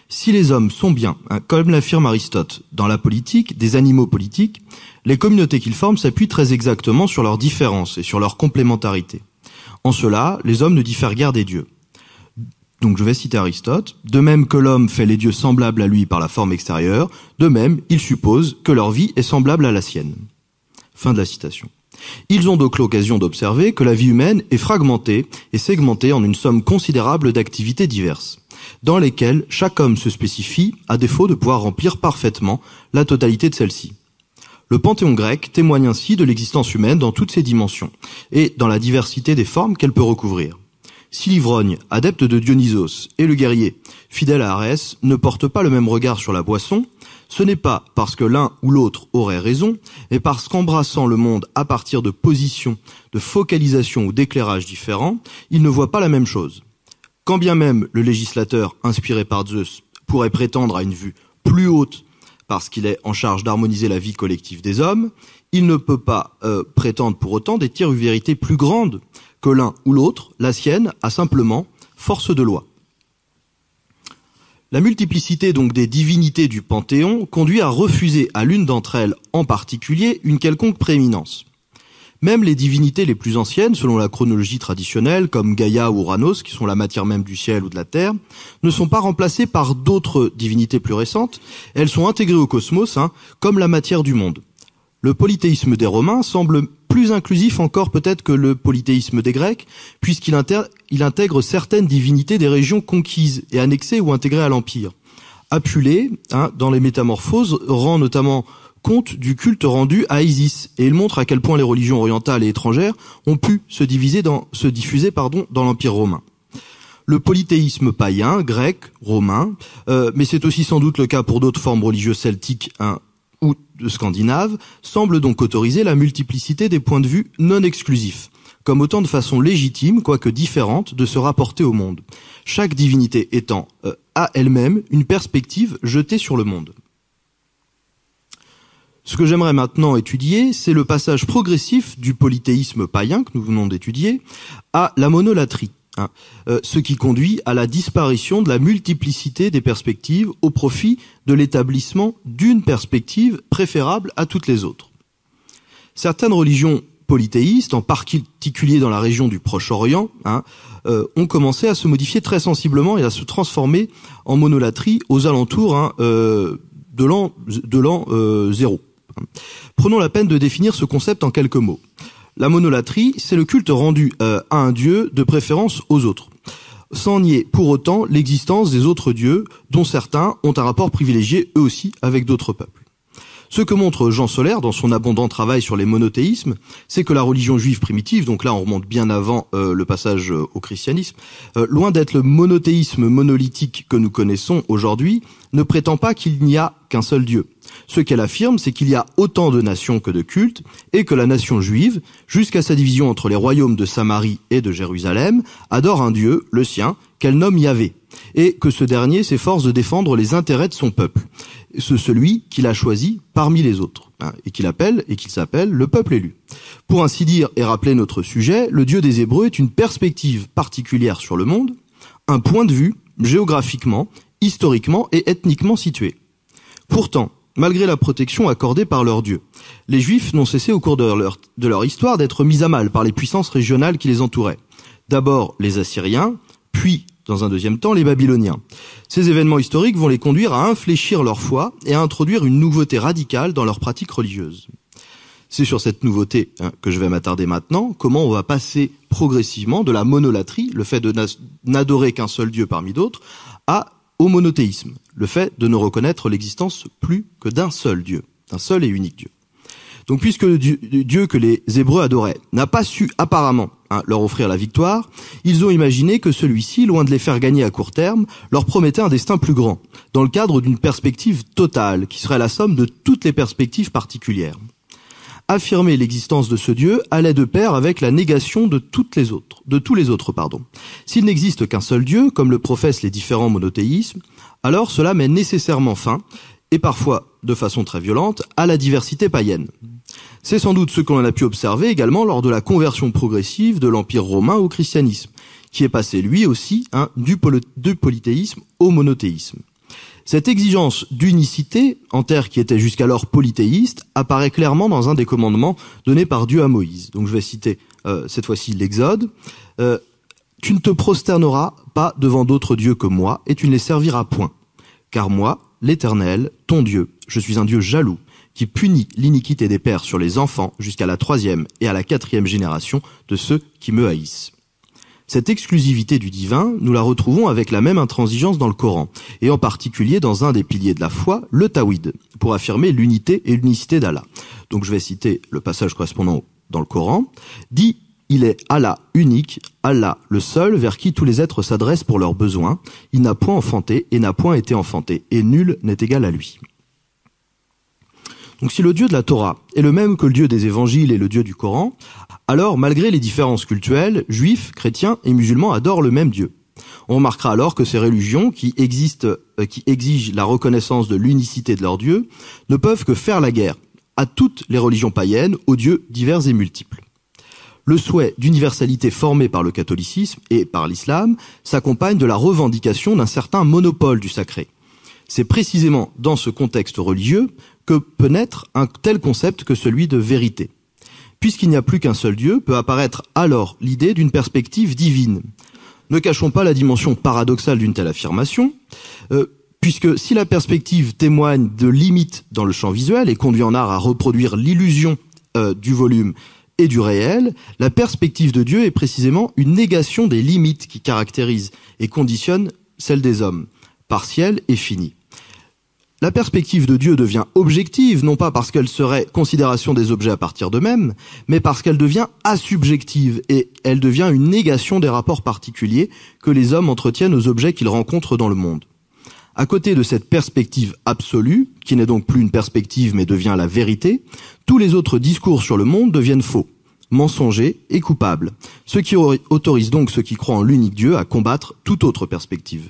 Si les hommes sont bien, comme l'affirme Aristote, dans la politique, des animaux politiques, les communautés qu'ils forment s'appuient très exactement sur leurs différences et sur leur complémentarité. En cela, les hommes ne diffèrent guère des dieux. Donc je vais citer Aristote. De même que l'homme fait les dieux semblables à lui par la forme extérieure, de même, il suppose que leur vie est semblable à la sienne. Fin de la citation. Ils ont donc l'occasion d'observer que la vie humaine est fragmentée et segmentée en une somme considérable d'activités diverses, dans lesquelles chaque homme se spécifie à défaut de pouvoir remplir parfaitement la totalité de celle-ci. Le panthéon grec témoigne ainsi de l'existence humaine dans toutes ses dimensions et dans la diversité des formes qu'elle peut recouvrir. Si l'ivrogne, adepte de Dionysos, et le guerrier, fidèle à Arès, ne portent pas le même regard sur la boisson, ce n'est pas parce que l'un ou l'autre aurait raison, mais parce qu'embrassant le monde à partir de positions, de focalisation ou d'éclairage différents, ils ne voient pas la même chose. Quand bien même le législateur, inspiré par Zeus, pourrait prétendre à une vue plus haute parce qu'il est en charge d'harmoniser la vie collective des hommes, il ne peut pas prétendre pour autant détenir une vérité plus grande que l'un ou l'autre. La sienne a simplement force de loi. La multiplicité donc des divinités du Panthéon conduit à refuser à l'une d'entre elles en particulier une quelconque prééminence. Même les divinités les plus anciennes, selon la chronologie traditionnelle, comme Gaïa ou Uranos, qui sont la matière même du ciel ou de la terre, ne sont pas remplacées par d'autres divinités plus récentes. Elles sont intégrées au cosmos, comme la matière du monde. Le polythéisme des Romains semble plus inclusif encore peut-être que le polythéisme des Grecs, puisqu'il intègre certaines divinités des régions conquises et annexées ou intégrées à l'Empire. Apulée, dans les Métamorphoses, rend notamment compte du culte rendu à Isis, et il montre à quel point les religions orientales et étrangères ont pu se diffuser dans l'Empire romain. Le polythéisme païen, grec, romain, mais c'est aussi sans doute le cas pour d'autres formes religieuses celtiques ou scandinaves, semble donc autoriser la multiplicité des points de vue non exclusifs, comme autant de façons légitimes, quoique différentes, de se rapporter au monde, chaque divinité étant à elle-même une perspective jetée sur le monde. Ce que j'aimerais maintenant étudier, c'est le passage progressif du polythéisme païen que nous venons d'étudier à la monolatrie, ce qui conduit à la disparition de la multiplicité des perspectives au profit de l'établissement d'une perspective préférable à toutes les autres. Certaines religions polythéistes, en particulier dans la région du Proche-Orient, ont commencé à se modifier très sensiblement et à se transformer en monolatrie aux alentours de l'an 0. Prenons la peine de définir ce concept en quelques mots. La monolatrie, c'est le culte rendu à un dieu, de préférence aux autres, sans nier pour autant l'existence des autres dieux, dont certains ont un rapport privilégié eux aussi avec d'autres peuples. Ce que montre Jean Solaire dans son abondant travail sur les monothéismes, c'est que la religion juive primitive, donc là on remonte bien avant le passage au christianisme, loin d'être le monothéisme monolithique que nous connaissons aujourd'hui, ne prétend pas qu'il n'y a qu'un seul Dieu. Ce qu'elle affirme, c'est qu'il y a autant de nations que de cultes, et que la nation juive, jusqu'à sa division entre les royaumes de Samarie et de Jérusalem, adore un Dieu, le sien, qu'elle nomme Yahvé, et que ce dernier s'efforce de défendre les intérêts de son peuple, celui qu'il a choisi parmi les autres, et qu'il s'appelle le peuple élu. Pour ainsi dire et rappeler notre sujet, le Dieu des Hébreux est une perspective particulière sur le monde, un point de vue géographiquement, historiquement et ethniquement situé. Pourtant, malgré la protection accordée par leur Dieu, les Juifs n'ont cessé au cours de leur histoire d'être mis à mal par les puissances régionales qui les entouraient. D'abord les Assyriens, puis, dans un deuxième temps, les Babyloniens. Ces événements historiques vont les conduire à infléchir leur foi et à introduire une nouveauté radicale dans leurs pratiques religieuses. C'est sur cette nouveauté que je vais m'attarder maintenant, comment on va passer progressivement de la monolatrie, le fait de n'adorer qu'un seul Dieu parmi d'autres, au monothéisme, le fait de ne reconnaître l'existence plus que d'un seul Dieu, d'un seul et unique Dieu. Donc puisque le Dieu que les Hébreux adoraient n'a pas su apparemment leur offrir la victoire, ils ont imaginé que celui-ci, loin de les faire gagner à court terme, leur promettait un destin plus grand, dans le cadre d'une perspective totale, qui serait la somme de toutes les perspectives particulières. Affirmer l'existence de ce Dieu allait de pair avec la négation de tous les autres. S'il n'existe qu'un seul Dieu, comme le professent les différents monothéismes, alors cela met nécessairement fin, et parfois de façon très violente, à la diversité païenne. C'est sans doute ce qu'on a pu observer également lors de la conversion progressive de l'Empire romain au christianisme, qui est passé lui aussi du polythéisme au monothéisme. Cette exigence d'unicité, en terre qui était jusqu'alors polythéiste, apparaît clairement dans un des commandements donnés par Dieu à Moïse. Donc je vais citer cette fois-ci l'Exode. Tu ne te prosterneras pas devant d'autres dieux que moi, et tu ne les serviras point. Car moi, l'Éternel, ton Dieu, je suis un Dieu jaloux, qui punit l'iniquité des pères sur les enfants jusqu'à la 3e et à la 4e génération de ceux qui me haïssent. Cette exclusivité du divin, nous la retrouvons avec la même intransigeance dans le Coran, et en particulier dans un des piliers de la foi, le Tawhid, pour affirmer l'unité et l'unicité d'Allah. Donc je vais citer le passage correspondant dans le Coran, dit « Il est Allah unique, Allah le seul vers qui tous les êtres s'adressent pour leurs besoins, il n'a point enfanté et n'a point été enfanté, et nul n'est égal à lui. » Donc si le Dieu de la Torah est le même que le Dieu des évangiles et le Dieu du Coran, alors malgré les différences cultuelles, juifs, chrétiens et musulmans adorent le même Dieu. On remarquera alors que ces religions qui exigent la reconnaissance de l'unicité de leur Dieu ne peuvent que faire la guerre à toutes les religions païennes, aux dieux divers et multiples. Le souhait d'universalité formé par le catholicisme et par l'islam s'accompagne de la revendication d'un certain monopole du sacré. C'est précisément dans ce contexte religieux que peut naître un tel concept que celui de vérité. Puisqu'il n'y a plus qu'un seul Dieu, peut apparaître alors l'idée d'une perspective divine. Ne cachons pas la dimension paradoxale d'une telle affirmation, puisque si la perspective témoigne de limites dans le champ visuel et conduit en art à reproduire l'illusion du volume et du réel, la perspective de Dieu est précisément une négation des limites qui caractérisent et conditionnent celle des hommes, partielle et finie. La perspective de Dieu devient objective, non pas parce qu'elle serait considération des objets à partir d'eux-mêmes, mais parce qu'elle devient asubjective et elle devient une négation des rapports particuliers que les hommes entretiennent aux objets qu'ils rencontrent dans le monde. À côté de cette perspective absolue, qui n'est donc plus une perspective mais devient la vérité, tous les autres discours sur le monde deviennent faux, mensongers et coupables, ce qui autorise donc ceux qui croient en l'unique Dieu à combattre toute autre perspective.